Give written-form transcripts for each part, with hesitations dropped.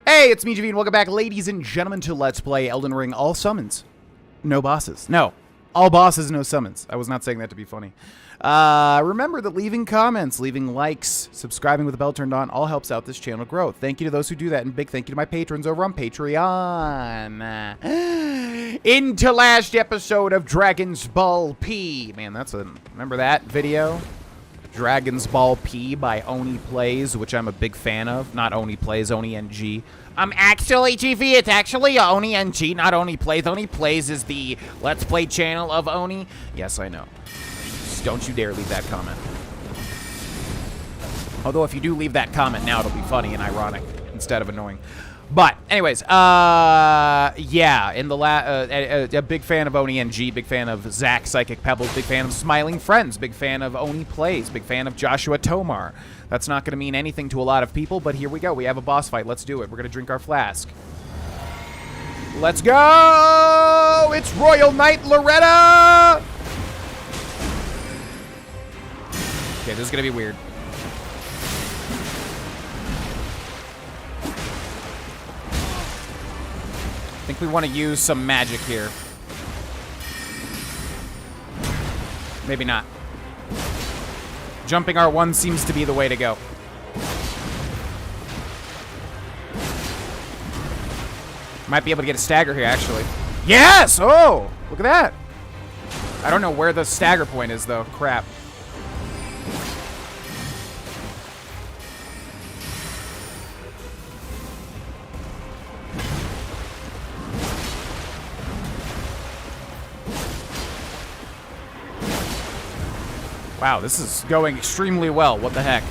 Hey, it's me, JV, and welcome back, ladies and gentlemen, to Let's Play Elden Ring. All summons, no bosses. No, all bosses, no summons. I was not saying that to be funny. Remember that leaving comments, leaving likes, subscribing with the bell turned on, all helps out this channel grow. Thank you to those who do that, and big thank you to my patrons over on Patreon. Into last episode of Dragon's Ball P. Man, remember that video? Dragon's Ball P by Oni Plays, which I'm a big fan of. Not Oni Plays, Oni NG. Actually, GV, it's actually Oni NG, not Oni Plays. Oni Plays is the Let's Play channel of Oni. Yes, I know. Just don't you dare leave that comment. Although, if you do leave that comment now, it'll be funny and ironic instead of annoying. But, anyways, yeah, in the a big fan of Oni NG, big fan of Zach Psychic Pebbles, big fan of Smiling Friends, big fan of Oni Plays, big fan of Joshua Tomar. That's not going to mean anything to a lot of people, but here we go. We have a boss fight. Let's do it. We're going to drink our flask. Let's go! It's Royal Knight Loretta! Okay, this is going to be weird. I think we want to use some magic here. Maybe not. Jumping R1 seems to be the way to go. Might be able to get a stagger here, actually. Yes! Oh! Look at that! I don't know where the stagger point is, though. Crap. Wow, this is going extremely well. What the heck?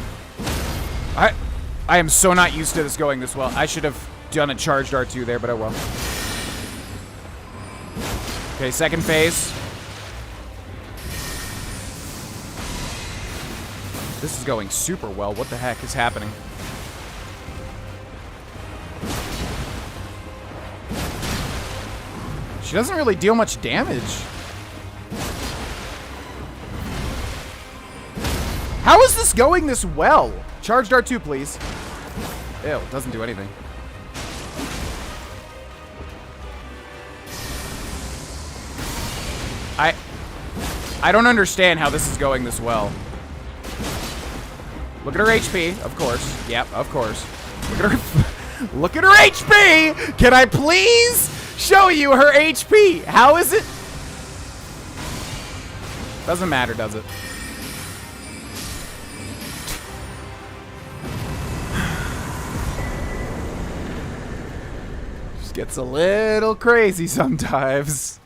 I am so not used to this going this well. I should have done a charged R2 there, but oh well. Okay, second phase. This is going super well. What the heck is happening? She doesn't really deal much damage. How is this going this well? Charged R2, please. Ew, doesn't do anything. I don't understand how this is going this well. Look at her HP, of course. Yep, of course. Look at her. Look at her HP! Can I please show you her HP? How is it? Doesn't matter, does it? Gets a little crazy sometimes.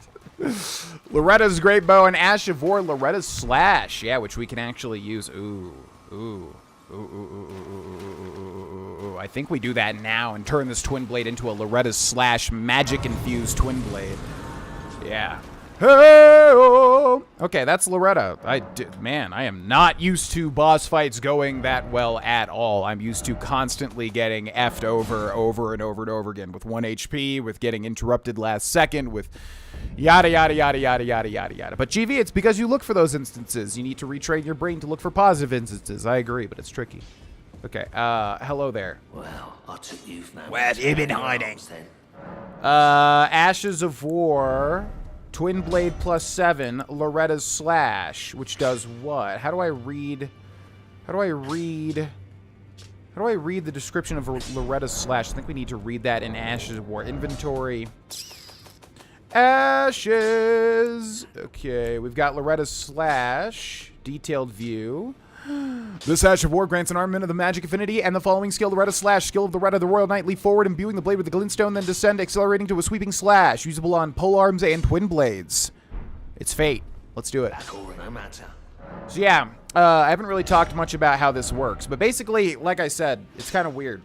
Loretta's Great Bow and Ash of War. Loretta's Slash. Yeah, which we can actually use. Ooh. I think we do that now and turn this Twin Blade into a Loretta's Slash magic-infused Twin Blade. Yeah. Hey-oh! Okay, that's Loretta. Man, I am not used to boss fights going that well at all. I'm used to constantly getting effed over and over again with 1 HP, with getting interrupted last second, with yada, yada, yada, yada, yada, yada, yada. But GV, it's because you look for those instances. You need to retrain your brain to look for positive instances. I agree, but it's tricky. Okay, hello there. Well, I took you from where have you been hiding? Ashes of War... Twin Blade +7, Loretta's Slash, which does what? How do I read the description of Loretta's Slash? I think we need to read that in Ashes of War. Inventory. Ashes. Okay, we've got Loretta's Slash, detailed view. This Ash of War grants an armament of the magic affinity and the following skill: Loretta's Slash. Skill of Loretta, the Royal Knight. Leap forward, imbuing the blade with the glintstone, then descend, accelerating to a sweeping slash. Usable on polearms and twin blades. It's fate. Let's do it. So yeah, I haven't really talked much about how this works, but basically, like I said, it's kind of weird.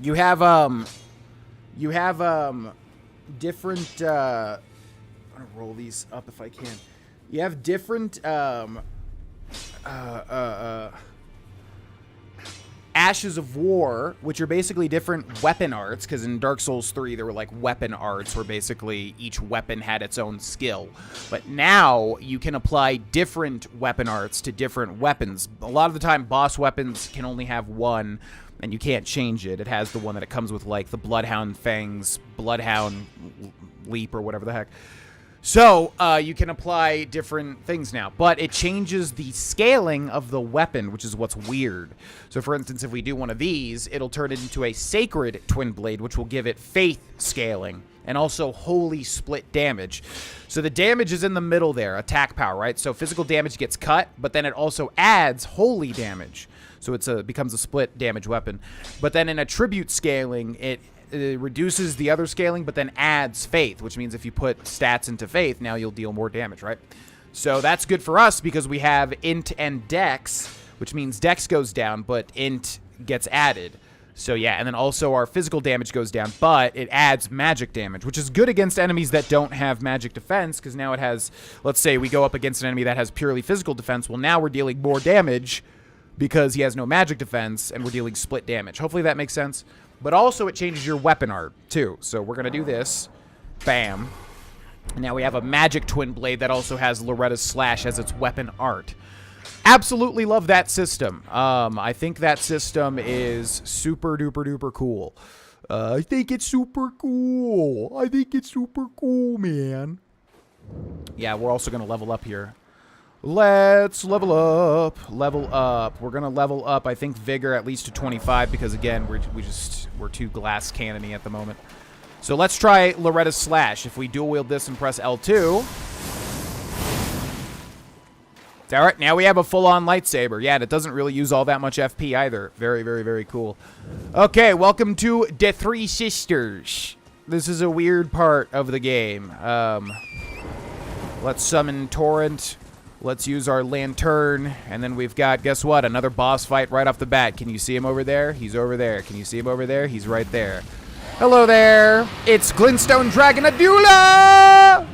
You have different, I'm gonna roll these up if I can. You have different, Ashes of War, which are basically different weapon arts, because in Dark Souls 3 there were like weapon arts where basically each weapon had its own skill. But now you can apply different weapon arts to different weapons. A lot of the time boss weapons can only have one, and you can't change it. It has the one that it comes with, like the Bloodhound Fangs, Bloodhound Leap, or whatever the heck. So, you can apply different things now, but it changes the scaling of the weapon, which is what's weird. So, for instance, if we do one of these, it'll turn it into a Sacred Twin Blade, which will give it Faith scaling, and also Holy Split damage. So, the damage is in the middle there, attack power, right? So, physical damage gets cut, but then it also adds Holy damage. So, it becomes a split damage weapon. But then in attribute scaling, it reduces the other scaling, but then adds Faith, which means if you put stats into Faith, now you'll deal more damage, right? So that's good for us because we have Int and Dex, which means Dex goes down, but Int gets added. So yeah, and then also our physical damage goes down, but it adds magic damage, which is good against enemies that don't have magic defense, because now it has, let's say we go up against an enemy that has purely physical defense, well now we're dealing more damage because he has no magic defense, and we're dealing split damage. Hopefully that makes sense. But also it changes your weapon art, too. So we're going to do this. Bam. And now we have a Magic Twin Blade that also has Loretta's Slash as its weapon art. Absolutely love that system. I think that system is super duper duper cool. I think it's super cool. I think it's super cool, man. Yeah, we're also going to level up here. Let's level up. Level up. We're gonna level up, I think, Vigor at least to 25 because again, we're too glass cannony at the moment. So let's try Loretta's Slash. If we dual wield this and press L2. Alright, now we have a full-on lightsaber. Yeah, and it doesn't really use all that much FP either. Very, very, very cool. Okay, welcome to The Three Sisters. This is a weird part of the game. Let's summon Torrent. Let's use our lantern, and then we've got, guess what, another boss fight right off the bat. Can you see him over there? He's over there. Can you see him over there? He's right there. Hello there. It's Glenstone Dragon Adula!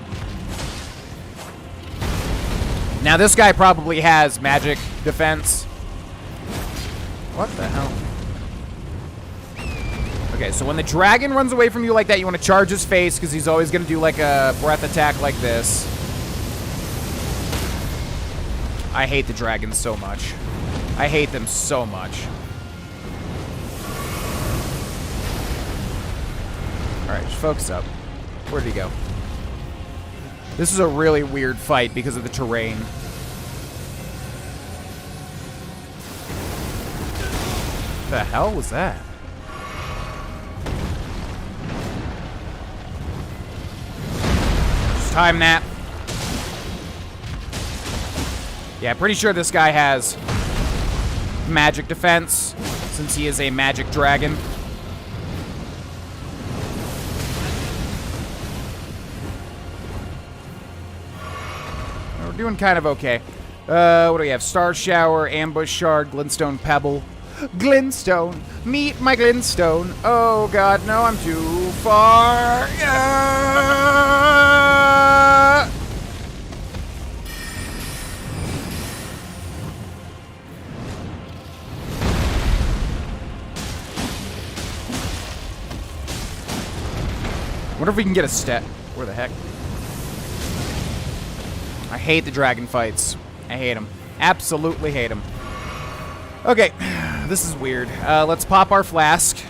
Now, this guy probably has magic defense. What the hell? Okay, so when the dragon runs away from you like that, you want to charge his face, because he's always going to do, like, a breath attack like this. I hate the dragons so much. I hate them so much. Alright, just focus up. Where'd he go? This is a really weird fight because of the terrain. What the hell was that? Just time that. Yeah, pretty sure this guy has magic defense, since he is a magic dragon. We're doing kind of okay. What do we have? Star Shower, Ambush Shard, Glenstone Pebble. Glenstone! Meet my Glenstone! Oh god, no, I'm too far! Wonder if we can get a step. Where the heck? I hate the dragon fights. I hate them. Absolutely hate them. Okay, this is weird. Let's pop our flask.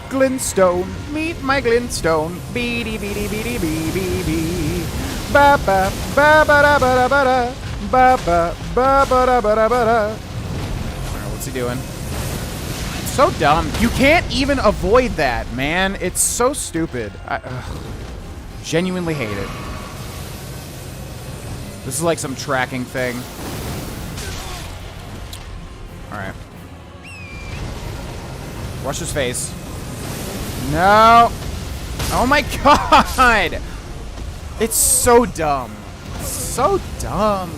Glenstone, meet my Glenstone. Beady beady beady bee bee bee. Ba ba ba ba da ba da ba da. Ba ba ba ba da ba da ba da. Alright, what's he doing? So dumb. You can't even avoid that, man. It's so stupid. I genuinely hate it. This is like some tracking thing. Alright. Wash his face. No! Oh my god! It's so dumb. So dumb.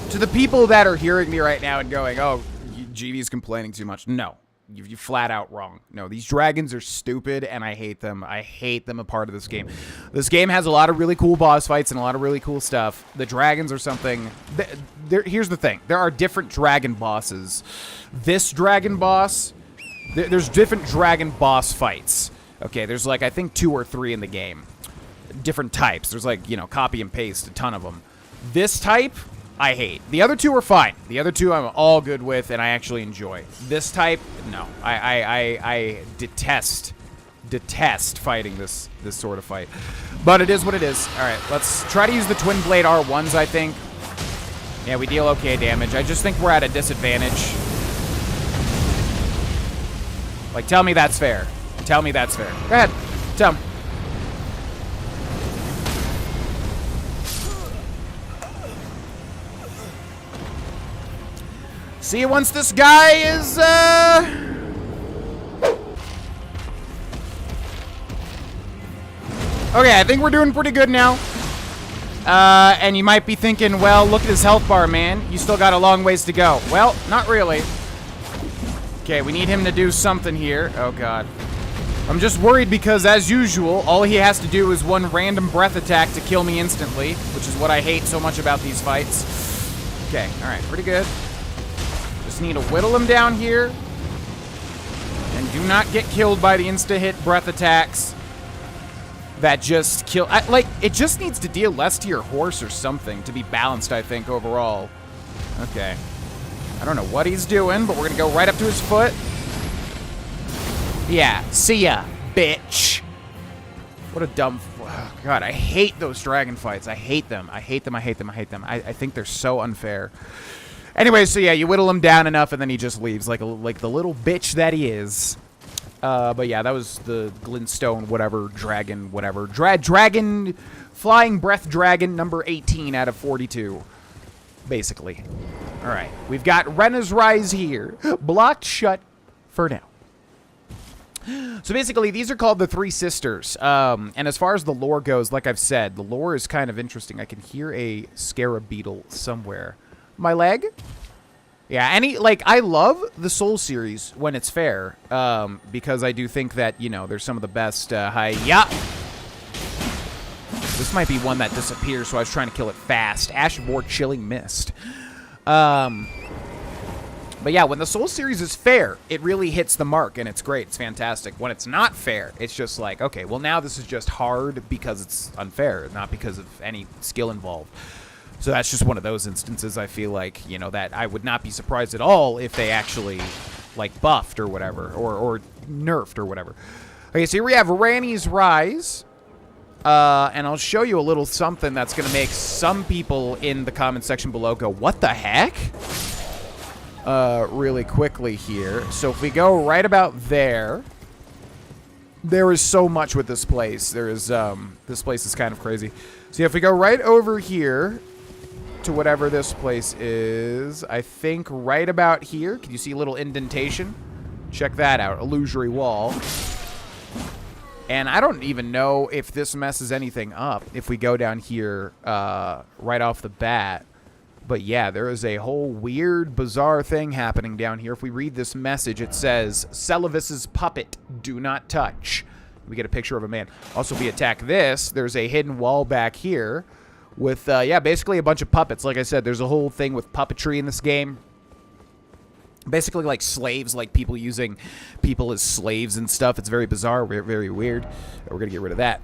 To the people that are hearing me right now and going, oh, GV's complaining too much. No. You flat out wrong. No, these dragons are stupid, and I hate them. I hate them a part of this game. This game has a lot of really cool boss fights and a lot of really cool stuff. The dragons are something... Here's the thing. There are different dragon bosses. This dragon boss... There's different dragon boss fights. Okay, there's like, I think 2 or 3 in the game. Different types. There's like, you know, copy and paste, a ton of them. This type... I hate. The other two are fine. The other two I'm all good with, and I actually enjoy. This type, no. I detest fighting this sort of fight. But it is what it is. All right, let's try to use the Twin Blade R1s, I think. Yeah, we deal okay damage. I just think we're at a disadvantage. Like, tell me that's fair. Tell me that's fair. Go ahead. Tell me. See, once this guy is, okay, I think we're doing pretty good now. And you might be thinking, well, look at his health bar, man. You still got a long ways to go. Well, not really. Okay, we need him to do something here. Oh, God. I'm just worried because, as usual, all he has to do is one random breath attack to kill me instantly, which is what I hate so much about these fights. Okay, all right, pretty good. Just need to whittle him down here. And do not get killed by the insta-hit breath attacks. That just kill... like, it just needs to deal less to your horse or something to be balanced, I think, overall. Okay. I don't know what he's doing, but we're going to go right up to his foot. Yeah, see ya, bitch. What a dumb... Oh, God, I hate those dragon fights. I hate them. I hate them, I hate them, I hate them. I think they're so unfair. Anyway, so yeah, you whittle him down enough, and then he just leaves like the little bitch that he is. But yeah, that was the Glenstone whatever dragon whatever dragon flying breath dragon number 18 out of 42, basically. All right, we've got Rena's Rise here, blocked shut for now. So basically, these are called the Three Sisters. And as far as the lore goes, like I've said, the lore is kind of interesting. I can hear a scarab beetle somewhere. My leg? Yeah, I love the Soul series when it's fair, because I do think that, you know, there's some of the best, hi-ya! This might be one that disappears, so I was trying to kill it fast. Ashboard Chilling Mist. But yeah, when the Soul series is fair, it really hits the mark, and it's great. It's fantastic. When it's not fair, it's just like, okay, well, now this is just hard because it's unfair, not because of any skill involved. So that's just one of those instances, I feel like, you know, that I would not be surprised at all if they actually, like, buffed or whatever, or nerfed or whatever. Okay, so here we have Rena's Rise. And I'll show you a little something that's going to make some people in the comment section below go, what the heck? Really quickly here. So if we go right about there, there is so much with this place. There is, this place is kind of crazy. So if we go right over here to whatever this place is, I think right about here, can you see a little indentation? Check that out, illusory wall. And I don't even know if this messes anything up if we go down here right off the bat. But yeah, there is a whole weird, bizarre thing happening down here. If we read this message, it says, Celavis's puppet, do not touch. We get a picture of a man. Also, if we attack this, there's a hidden wall back here with, yeah, basically a bunch of puppets. Like I said, there's a whole thing with puppetry in this game. Basically like slaves, like people using people as slaves and stuff. It's very bizarre, very weird. We're going to get rid of that.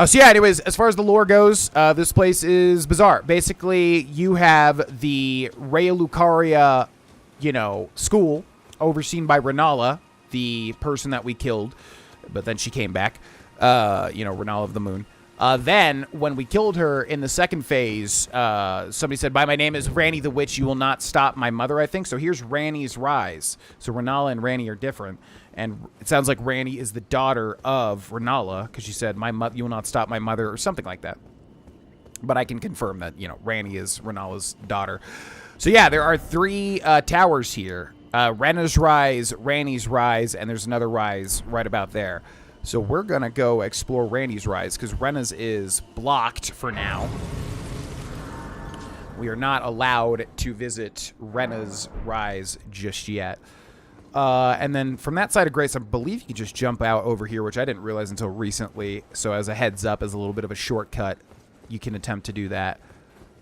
So yeah, anyways, as far as the lore goes, this place is bizarre. Basically, you have the Rhea Lucaria, you know, school overseen by Renala, the person that we killed, but then she came back, you know, Renala of the Moon. Then, when we killed her in the second phase, somebody said, by my name is Ranni the Witch, you will not stop my mother, I think. So here's Ranni's Rise. So Renala and Ranni are different. And it sounds like Ranni is the daughter of Renala, because she said, you will not stop my mother, or something like that. But I can confirm that, you know, Ranni is Renala's daughter. So yeah, there are three towers here. Rena's Rise, Ranni's Rise, and there's another rise right about there. So we're going to go explore Ranni's Rise, because Rena's is blocked for now. We are not allowed to visit Rena's Rise just yet. And then from that side of Grace, I believe you can just jump out over here, which I didn't realize until recently. So as a heads up, as a little bit of a shortcut, you can attempt to do that.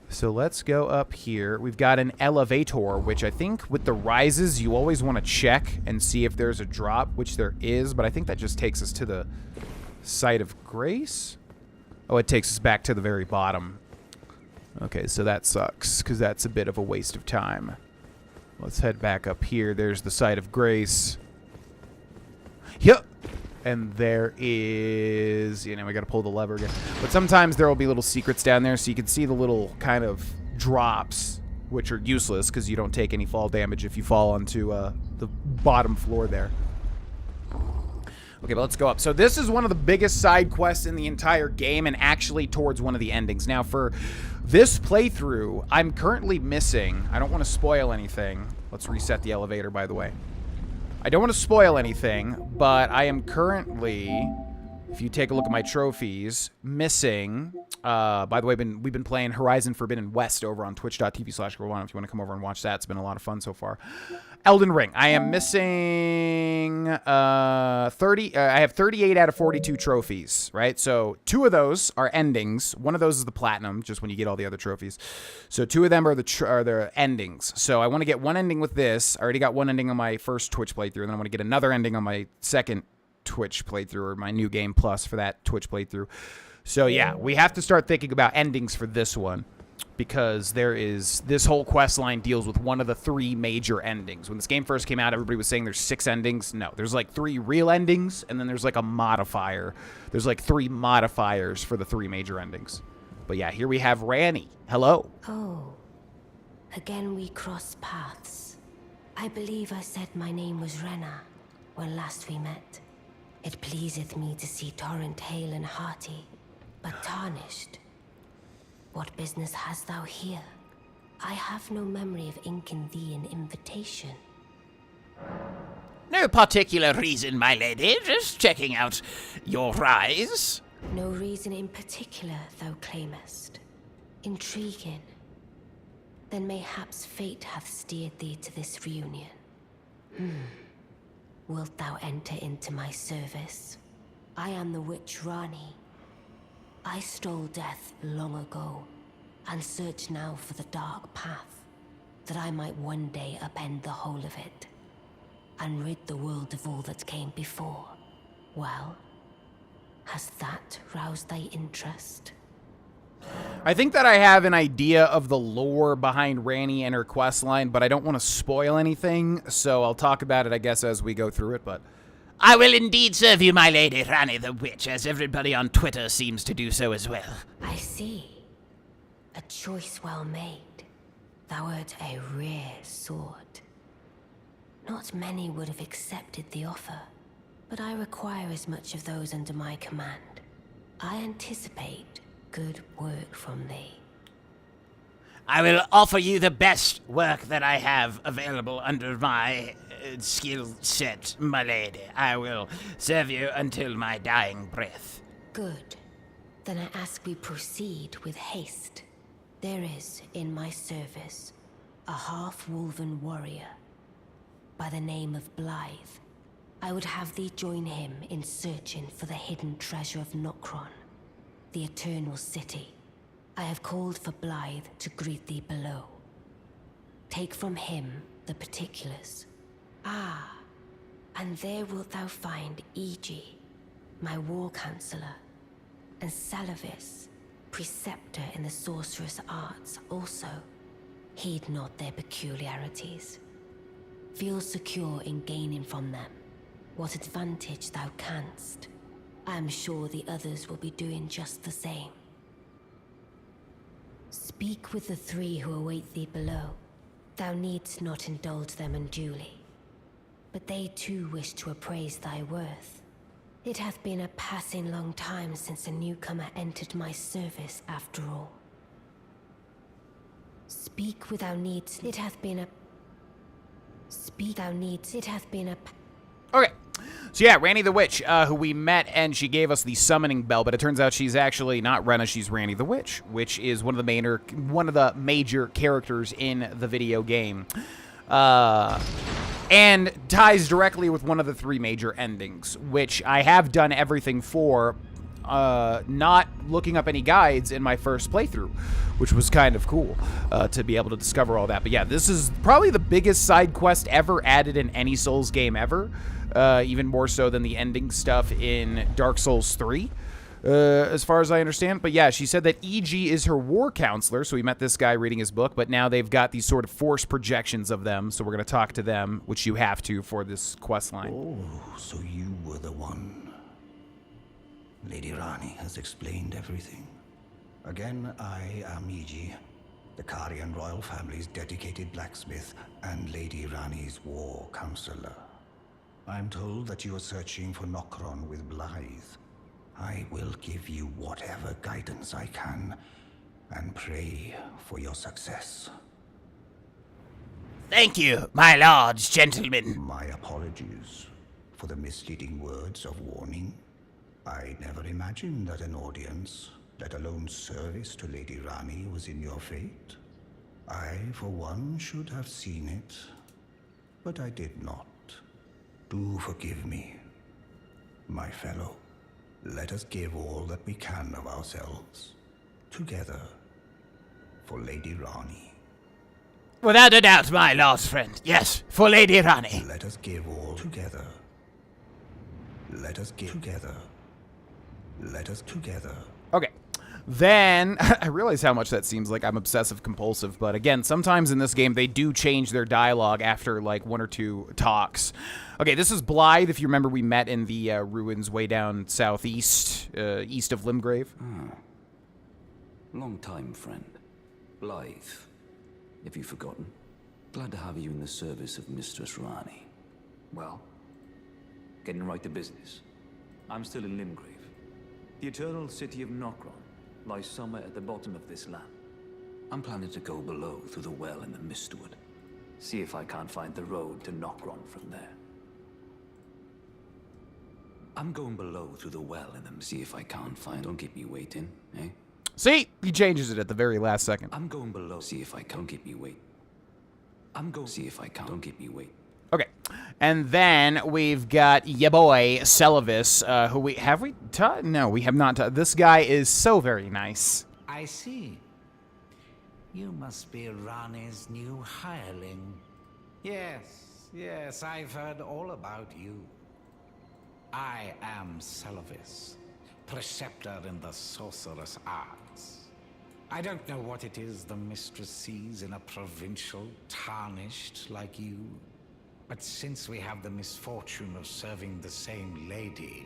So let's go up here. We've got an elevator, which I think with the rises, you always want to check and see if there's a drop, which there is. But I think that just takes us to the site of Grace. Oh, it takes us back to the very bottom. Okay, so that sucks, because that's a bit of a waste of time. Let's head back up here. There's the site of grace. Yep. And there is... You know, we got to pull the lever again. But sometimes there will be little secrets down there, so you can see the little kind of drops, which are useless, because you don't take any fall damage if you fall onto the bottom floor there. Okay, but let's go up. So this is one of the biggest side quests in the entire game, and actually towards one of the endings. Now, for this playthrough, I'm currently missing... I don't want to spoil anything. Let's reset the elevator, by the way. I don't want to spoil anything, but I am currently, if you take a look at my trophies, missing... by the way, we've been playing Horizon Forbidden West over on twitch.tv/Grohlvana if you want to come over and watch that. It's been a lot of fun so far. Elden Ring. I am missing 30. I have 38 out of 42 trophies, right? So 2 of those are endings. One of those is the platinum, just when you get all the other trophies. So 2 of them are the endings. So I want to get 1 ending with this. I already got 1 ending on my first Twitch playthrough, and then I want to get another ending on my second Twitch playthrough, or my new game plus for that Twitch playthrough. So yeah, we have to start thinking about endings for this one, because this whole quest line deals with one of the 3 major endings. When this game first came out, everybody was saying there's 6 endings. No, there's like 3 real endings, and then there's like a modifier. There's like 3 modifiers for the 3 major endings. But yeah, here we have Ranni. Hello. Oh, again we cross paths. I believe I said my name was Rena when last we met. It pleaseth me to see Torrent hale and hearty, but tarnished. What business hast thou here? I have no memory of inking thee an invitation. No particular reason, my lady. Just checking out your rise. No reason in particular, thou claimest. Intriguing. Then mayhaps fate hath steered thee to this reunion. Wilt thou enter into my service? I am the witch Ranni. I stole death long ago, and search now for the dark path, that I might one day upend the whole of it, and rid the world of all that came before. Well, has that roused thy interest? I think that I have an idea of the lore behind Ranni and her quest line, but I don't want to spoil anything, so I'll talk about it, I guess, as we go through it, but... I will indeed serve you, my lady Ranni the Witch, as everybody on Twitter seems to do so as well. I see. A choice well made. Thou art a rare sword. Not many would have accepted the offer, but I require as much of those under my command. I anticipate good work from thee. I will offer you the best work that I have available under my skill set, my lady. I will serve you until my dying breath. Good. Then I ask we proceed with haste. There is, in my service, a half-wolven warrior by the name of Blythe. I would have thee join him in searching for the hidden treasure of Nokron, the Eternal City. I have called for Blythe to greet thee below. Take from him the particulars. Ah, and there wilt thou find Iji, my war counselor, and Selvis, preceptor in the sorcerous arts also. Heed not their peculiarities. Feel secure in gaining from them what advantage thou canst. I am sure the others will be doing just the same. Speak with the 3 who await thee below. Thou needst not indulge them unduly, but they too wish to appraise thy worth. It hath been a passing long time since a newcomer entered my service after all. Speak without needs. It hath been a... Speak thou needs. It hath been a... Okay. So yeah, Ranni the Witch, who we met, and she gave us the summoning bell, but it turns out she's actually not Rena, she's Ranni the Witch, which is one of the major characters in the video game. And ties directly with one of the 3 major endings, which I have done everything for, not looking up any guides in my first playthrough, which was kind of cool to be able to discover all that. But yeah, this is probably the biggest side quest ever added in any Souls game ever, even more so than the ending stuff in Dark Souls 3. as far as I understand. But yeah, she said that EG is her war counselor, so we met this guy reading his book, but now they've got these sort of force projections of them, so we're going to talk to them, which you have to for this quest line. Oh, so you were the one. Lady Rani has explained everything. Again, I am EG, the Karian royal family's dedicated blacksmith and Lady Rani's war counselor. I'm told that you are searching for Nokron with Blythe. I will give you whatever guidance I can, and pray for your success. Thank you, my lords, gentlemen. My apologies for the misleading words of warning. I never imagined that an audience, let alone service to Lady Rani, was in your fate. I, for one, should have seen it, but I did not. Do forgive me, my fellow. Let us give all that we can of ourselves, together, for Lady Rani. Without a doubt, my lost friend. Yes, for Lady Rani. Let us give all together. Let us give together. Let us together. Okay. Then, I realize how much that seems like I'm obsessive compulsive, but again, sometimes in this game they do change their dialogue after like one or two talks. Okay, this is Blythe. If you remember, we met in the ruins way down southeast, east of Limgrave. Long time, friend. Blythe. Have you forgotten? Glad to have you in the service of Mistress Rani. Well, getting right to business. I'm still in Limgrave. The eternal city of Nokron lies somewhere at the bottom of this land. I'm planning to go below through the well in the Mistwood. See if I can't find the road to Nokron from there. I'm going below through the well in the... See if I can't find... Don't keep me waiting, eh? See? He changes it at the very last second. I'm going below. See if I can. Don't keep me wait. I'm going... See if I can. Don't keep me wait. Okay. And then we've got ya boy, Selvis, who we... Have we taught? No, we have not taught. This guy is so very nice. I see. You must be Rani's new hireling. Yes, I've heard all about you. I am Selvis, preceptor in the sorcerous arts. I don't know what it is the mistress sees in a provincial tarnished like you, but since we have the misfortune of serving the same lady,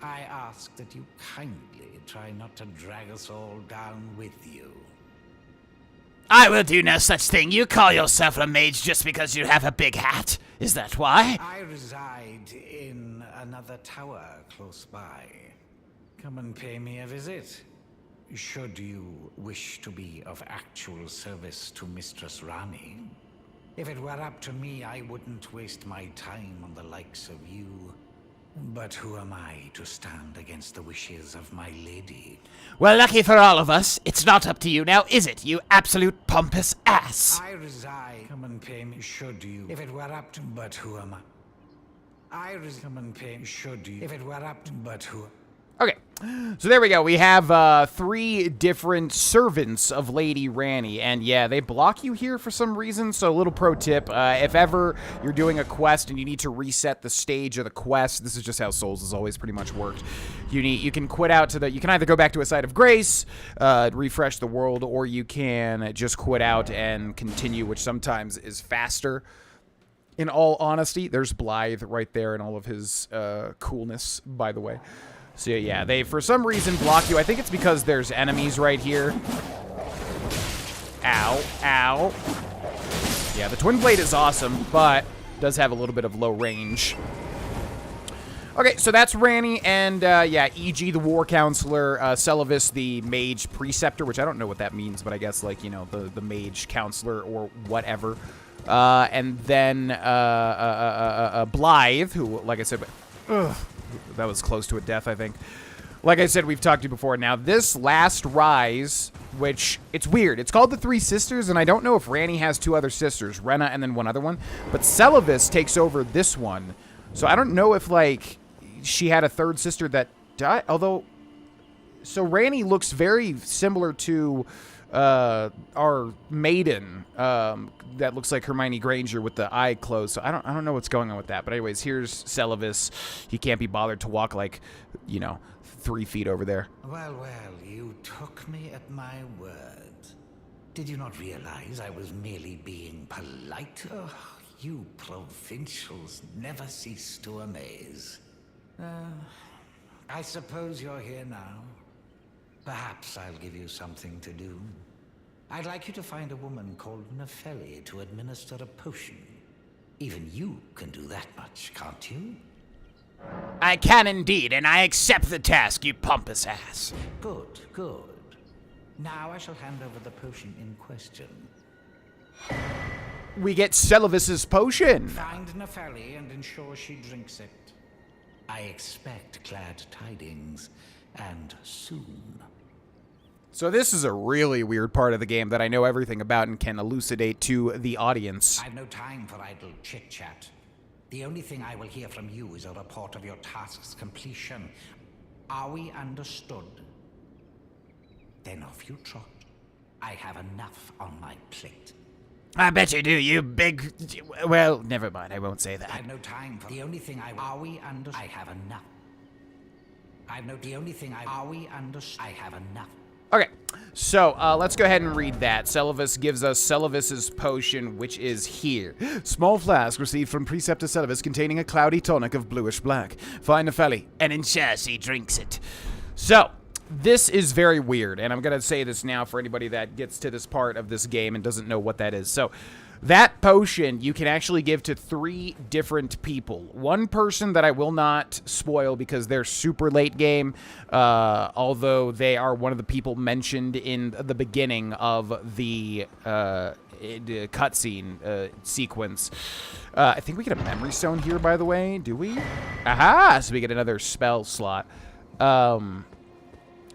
I ask that you kindly try not to drag us all down with you. I will do no such thing. You call yourself a mage just because you have a big hat. Is that why? I reside in another tower close by. Come and pay me a visit. Should you wish to be of actual service to Mistress Rani. If it were up to me, I wouldn't waste my time on the likes of you. But who am I to stand against the wishes of my lady? Well, lucky for all of us, it's not up to you now, is it, you absolute pompous ass? I reside. Come and pay me. Should you? If it were up to... But who am I? Come and pay me. Should you? If it were up to... But who... Okay, so there we go. We have 3 different servants of Lady Rani, and yeah, they block you here for some reason, so a little pro tip, if ever you're doing a quest and you need to reset the stage of the quest, this is just how Souls has always pretty much worked. You can quit out to you can either go back to a site of grace, refresh the world, or you can just quit out and continue, which sometimes is faster. In all honesty, there's Blythe right there in all of his coolness, by the way. So yeah, they for some reason block you. I think it's because there's enemies right here. Ow, ow. Yeah, the Twin Blade is awesome, but does have a little bit of low range. Okay, so that's Rani, and yeah, EG, the War Counselor, Celavus, the Mage Preceptor, which I don't know what that means, but I guess, like, you know, the Mage Counselor or whatever. And then Blythe, who, like I said, that was close to a death, I think. Like I said, we've talked to you before. Now, this last rise, which, it's weird. It's called the Three Sisters, and I don't know if Rani has 2 other sisters, Rena and then one other one. But Selvis takes over this one. So I don't know if, like, she had a 3rd sister that died. Although, so Rani looks very similar to our maiden that looks like Hermione Granger with the eye closed. So I don't know what's going on with that. But anyways, here's Celavus. He can't be bothered to walk like, 3 feet over there. Well, you took me at my word. Did you not realize I was merely being polite? Oh, you provincials never cease to amaze. I suppose you're here now. Perhaps I'll give you something to do. I'd like you to find a woman called Nefeli to administer a potion. Even you can do that much, can't you? I can indeed, and I accept the task, you pompous ass. Good, good. Now I shall hand over the potion in question. We get Celavus's potion. Find Nefeli and ensure she drinks it. I expect glad tidings, and soon. So this is a really weird part of the game that I know everything about and can elucidate to the audience. I've no time for idle chit-chat. The only thing I will hear from you is a report of your task's completion. Are we understood? Then off you trot. I have enough on my plate. I bet you do, you big... Well, never mind, I won't say that. I've no time for... The only thing I... Are we understood? I have enough. I've no... The only thing I... Are we understood? I have enough. Okay, so let's go ahead and read that. Celavus gives us Celavus's potion, which is here. Small flask received from Preceptor Selvis containing a cloudy tonic of bluish black. Find Nefeli And ensure she drinks it. So, this is very weird, and I'm going to say this now for anybody that gets to this part of this game and doesn't know what that is. So, that potion you can actually give to 3 different people. One person that I will not spoil because they're super late game, although they are one of the people mentioned in the beginning of the cutscene sequence. I think we get a memory stone here, by the way. Do we? Aha! So we get another spell slot.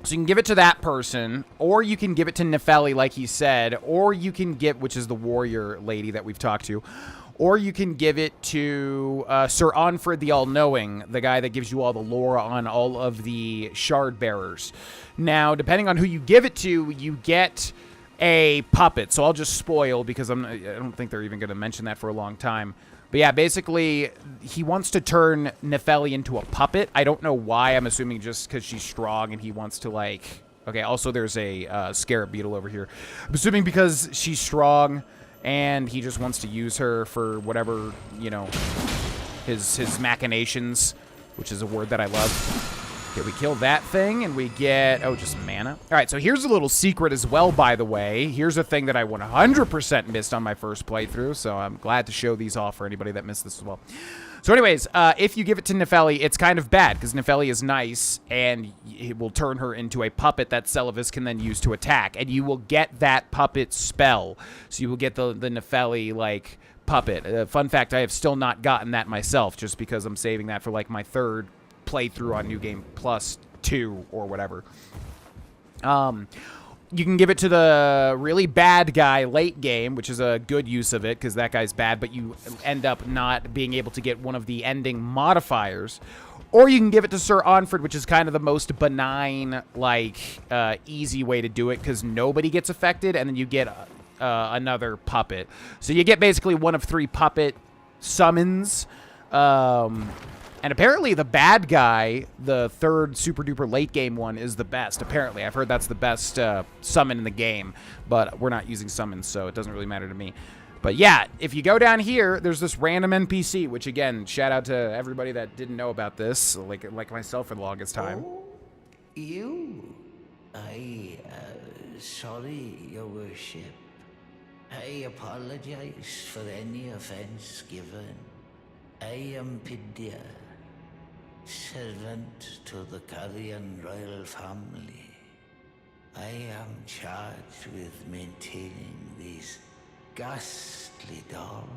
So you can give it to that person, or you can give it to Nefeli, like he said, or you can give, which is the warrior lady that we've talked to, or you can give it to Sir Onfred the All-Knowing, the guy that gives you all the lore on all of the shard bearers. Now, depending on who you give it to, you get a puppet. So I'll just spoil because I don't think they're even going to mention that for a long time. But yeah, basically, he wants to turn Nefeli into a puppet. I don't know why. I'm assuming just because she's strong and he wants to, like... Okay, also there's a scarab beetle over here. I'm assuming because she's strong and he just wants to use her for whatever, his machinations, which is a word that I love. Okay, we kill that thing, and we get... Oh, just mana. All right, so here's a little secret as well, by the way. Here's a thing that I 100% missed on my first playthrough, so I'm glad to show these off for anybody that missed this as well. So anyways, if you give it to Nefeli, it's kind of bad, because Nefeli is nice, and it will turn her into a puppet that Celavus can then use to attack, and you will get that puppet spell. So you will get the Nefeli, like, puppet. Fun fact, I have still not gotten that myself, just because I'm saving that for, like, my 3rd playthrough on New Game Plus 2 or whatever. You can give it to the really bad guy late game, which is a good use of it because that guy's bad, but you end up not being able to get one of the ending modifiers. Or you can give it to Sir Onfred, which is kind of the most benign, like, easy way to do it because nobody gets affected, and then you get another puppet. So you get basically one of 3 puppet summons. And apparently the bad guy, the 3rd super duper late game one, is the best. Apparently, I've heard that's the best summon in the game, but we're not using summons, so it doesn't really matter to me. But yeah, if you go down here, there's this random NPC, which again, shout out to everybody that didn't know about this, like myself for the longest time. Oh, you? Sorry, Your Worship. I apologize for any offense given. I am Pidia, servant to the Carrion royal family. I am charged with maintaining these ghastly dolls.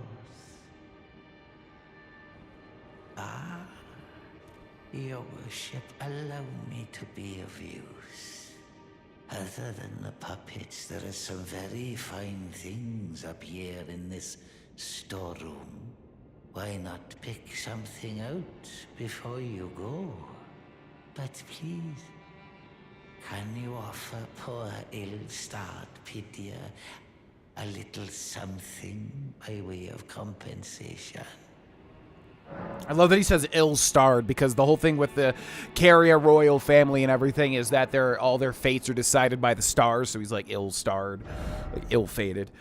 Your Worship, allow me to be of use. Other than the puppets, there are some very fine things up here in this storeroom. Why not pick something out before you go? But please, Can you offer poor ill-starred Pythia a little something by way of compensation? I love that he says ill-starred, because the whole thing with the Carrier royal family and everything is that all their fates are decided by the stars, so he's like ill-starred, like ill-fated.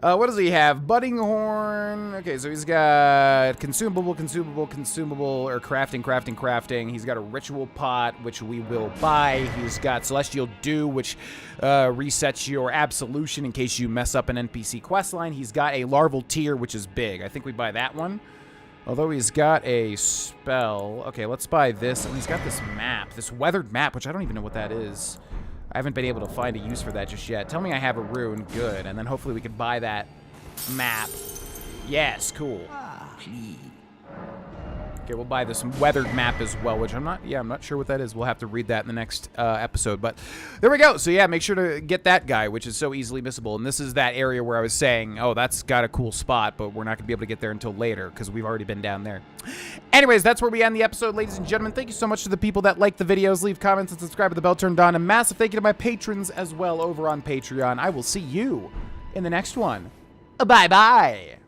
What does he have? Budding horn. Okay, so he's got consumable, or crafting. He's got a ritual pot, which we will buy. He's got celestial dew, which resets your absolution in case you mess up an NPC questline. He's got a larval tear, which is big. I think we buy that one. Although he's got a spell. Okay, let's buy this. And he's got this map, this weathered map, which I don't even know what that is. I haven't been able to find a use for that just yet. Tell me I have a rune. Good. And then hopefully we can buy that map. Yes, cool. Okay, we'll buy this weathered map as well, which I'm not sure what that is. We'll have to read that in the next episode. But there we go. So yeah, make sure to get that guy, which is so easily missable. And this is that area where I was saying, oh, that's got a cool spot, but we're not going to be able to get there until later because we've already been down there. Anyways, that's where we end the episode, ladies and gentlemen. Thank you so much to the people that like the videos, leave comments, and subscribe with the bell turned on. A massive thank you to my patrons as well over on Patreon. I will see you in the next one. Bye-bye.